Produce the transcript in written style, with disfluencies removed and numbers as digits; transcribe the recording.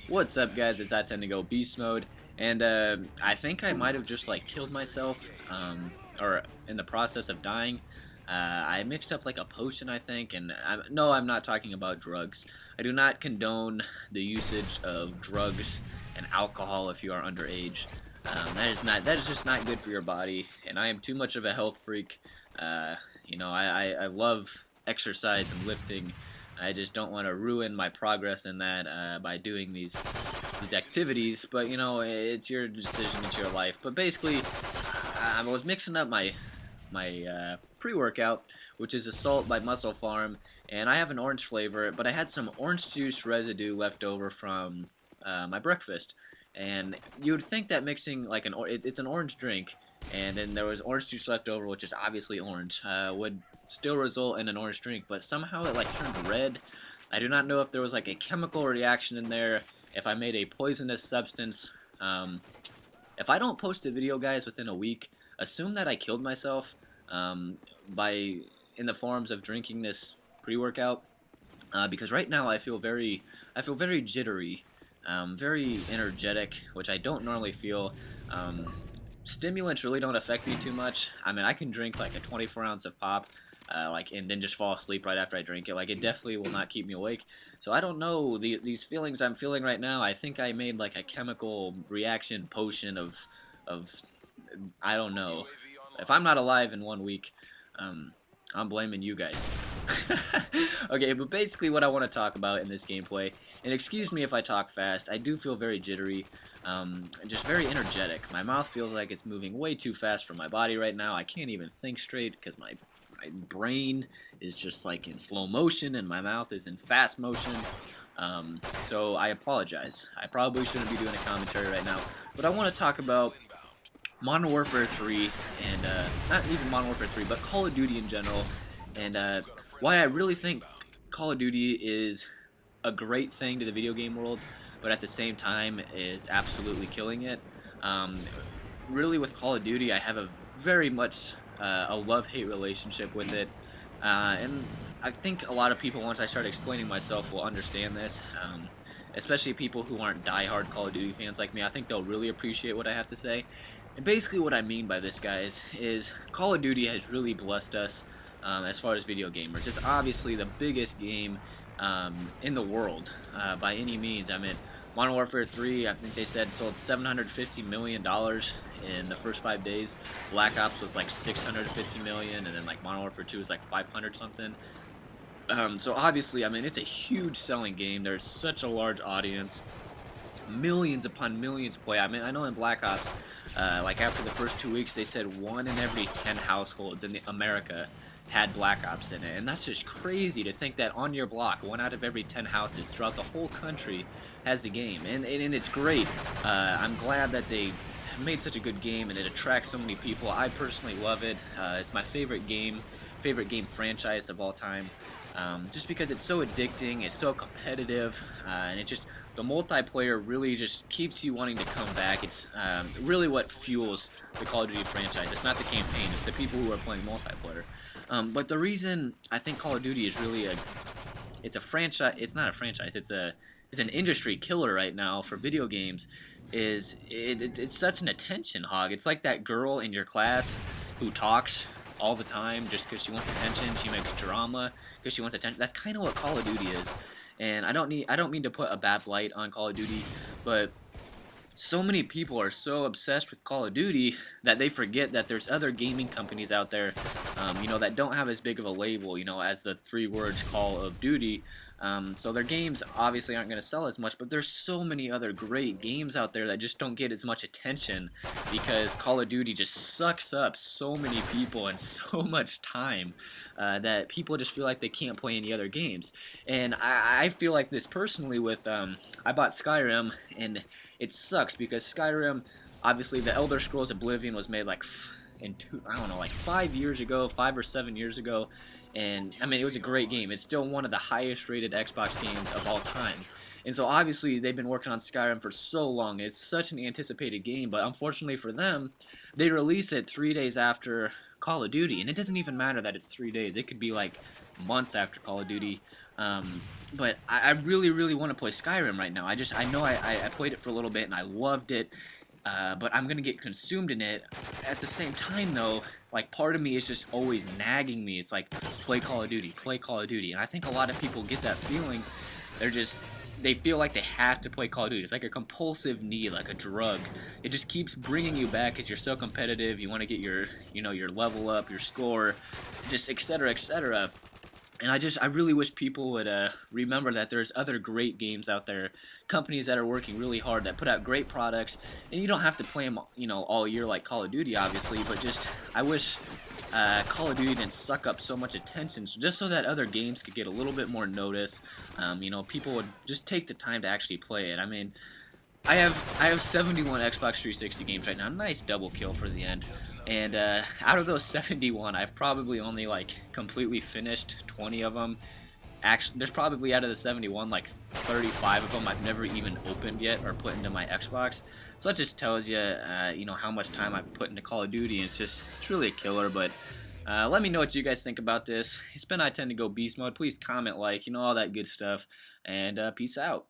What's up, guys? It's iTend2GoBEASTMODE, and I think I might have just like killed myself, or in the process of dying. I mixed up like a potion, I think, and no, I'm not talking about drugs. I do not condone the usage of drugs and alcohol if you are underage. That is just not good for your body, and I am too much of a health freak. I love exercise and lifting. I just don't want to ruin my progress in that by doing these activities. But you know, it's your decision, it's your life. But basically, I was mixing up my pre-workout, which is Assault by Muscle Farm, and I have an orange flavor, but I had some orange juice residue left over from my breakfast. And you would think that mixing like it's an orange drink, and then there was orange juice left over, which is obviously orange, would still result in an orange drink, but somehow it like turned red. I do not know if there was like a chemical reaction in there, if I made a poisonous substance. If I don't post a video, guys, within a week, assume that I killed myself by in the forms of drinking this pre-workout, because right now I feel very jittery, very energetic, which I don't normally feel. Stimulants really don't affect me too much. I mean, I can drink like a 24-ounce of pop, and then just fall asleep right after I drink it. Like, it definitely will not keep me awake. So I don't know, these feelings I'm feeling right now, I think I made like a chemical reaction potion of I don't know. If I'm not alive in 1 week, I'm blaming you guys. Okay, but basically what I want to talk about in this gameplay, and excuse me if I talk fast, I do feel very jittery, just very energetic. My mouth feels like it's moving way too fast for my body right now. I can't even think straight because my brain is just like in slow motion and my mouth is in fast motion. So I apologize. I probably shouldn't be doing a commentary right now, but I want to talk about Modern Warfare 3, and not even Modern Warfare 3, but Call of Duty in general, and why I really think Call of Duty is a great thing to the video game world, but at the same time is absolutely killing it. Really, with Call of Duty, I have a very much a love-hate relationship with it, and I think a lot of people, once I start explaining myself, will understand this. Especially people who aren't die-hard Call of Duty fans like me. I think they'll really appreciate what I have to say. And basically what I mean by this, guys, is Call of Duty has really blessed us as far as video gamers. It's obviously the biggest game in the world by any means. I mean, Modern Warfare 3, I think they said, sold $750 million in the first 5 days. Black Ops was like $650 million, and then like Modern Warfare 2 was like 500 something. So obviously, I mean, it's a huge selling game. There's such a large audience. Millions upon millions play. I mean, I know in Black Ops, like after the first 2 weeks, they said 1 in every 10 households in America had Black Ops in it. And that's just crazy to think that on your block, 1 out of every 10 houses throughout the whole country has the game. And it's great. I'm glad that they made such a good game and it attracts so many people. I personally love it. It's my favorite game franchise of all time. Just because it's so addicting, it's so competitive, and it just, the multiplayer really just keeps you wanting to come back. It's really what fuels the Call of Duty franchise. It's not the campaign, it's the people who are playing multiplayer. But the reason I think Call of Duty is really it's a franchise, it's not a franchise, it's an industry killer right now for video games, is it's such an attention hog. It's like that girl in your class who talks all the time just because she wants attention. She makes drama because she wants attention. That's kind of what Call of Duty is. And I don't mean to put a bad light on Call of Duty, but so many people are so obsessed with Call of Duty that they forget that there's other gaming companies out there, that don't have as big of a label, as the 3 words Call of Duty. So their games obviously aren't going to sell as much, but there's so many other great games out there that just don't get as much attention because Call of Duty just sucks up so many people and so much time that people just feel like they can't play any other games. And I feel like this personally with, I bought Skyrim, and it sucks because Skyrim, obviously the Elder Scrolls Oblivion was made like like 5 years ago, 5 or 7 years ago. And, I mean, it was a great game. It's still one of the highest rated Xbox games of all time. And so, obviously, they've been working on Skyrim for so long. It's such an anticipated game, but unfortunately for them, they release it 3 days after Call of Duty. And it doesn't even matter that it's 3 days. It could be, like, months after Call of Duty. But I really, really want to play Skyrim right now. I know I played it for a little bit and I loved it, but I'm gonna get consumed in it. At the same time, though, like part of me is just always nagging me. It's like play Call of Duty, play Call of Duty, and I think a lot of people get that feeling. They feel like they have to play Call of Duty. It's like a compulsive need, like a drug. It just keeps bringing you back because you're so competitive. You want to get your, your level up, your score, just etc. etc. And I really wish people would remember that there's other great games out there, companies that are working really hard, that put out great products, and you don't have to play them, all year like Call of Duty, obviously, but just, I wish Call of Duty didn't suck up so much attention, just so that other games could get a little bit more notice. People would just take the time to actually play it. I mean, I have 71 Xbox 360 games right now. Nice double kill for the end. And out of those 71, I've probably only like completely finished 20 of them. Actually, there's probably out of the 71, like 35 of them I've never even opened yet or put into my Xbox. So that just tells you, how much time I've put into Call of Duty. And it's really a killer. But let me know what you guys think about this. It's been iTend2GoBeast Mode. Please comment, all that good stuff. And peace out.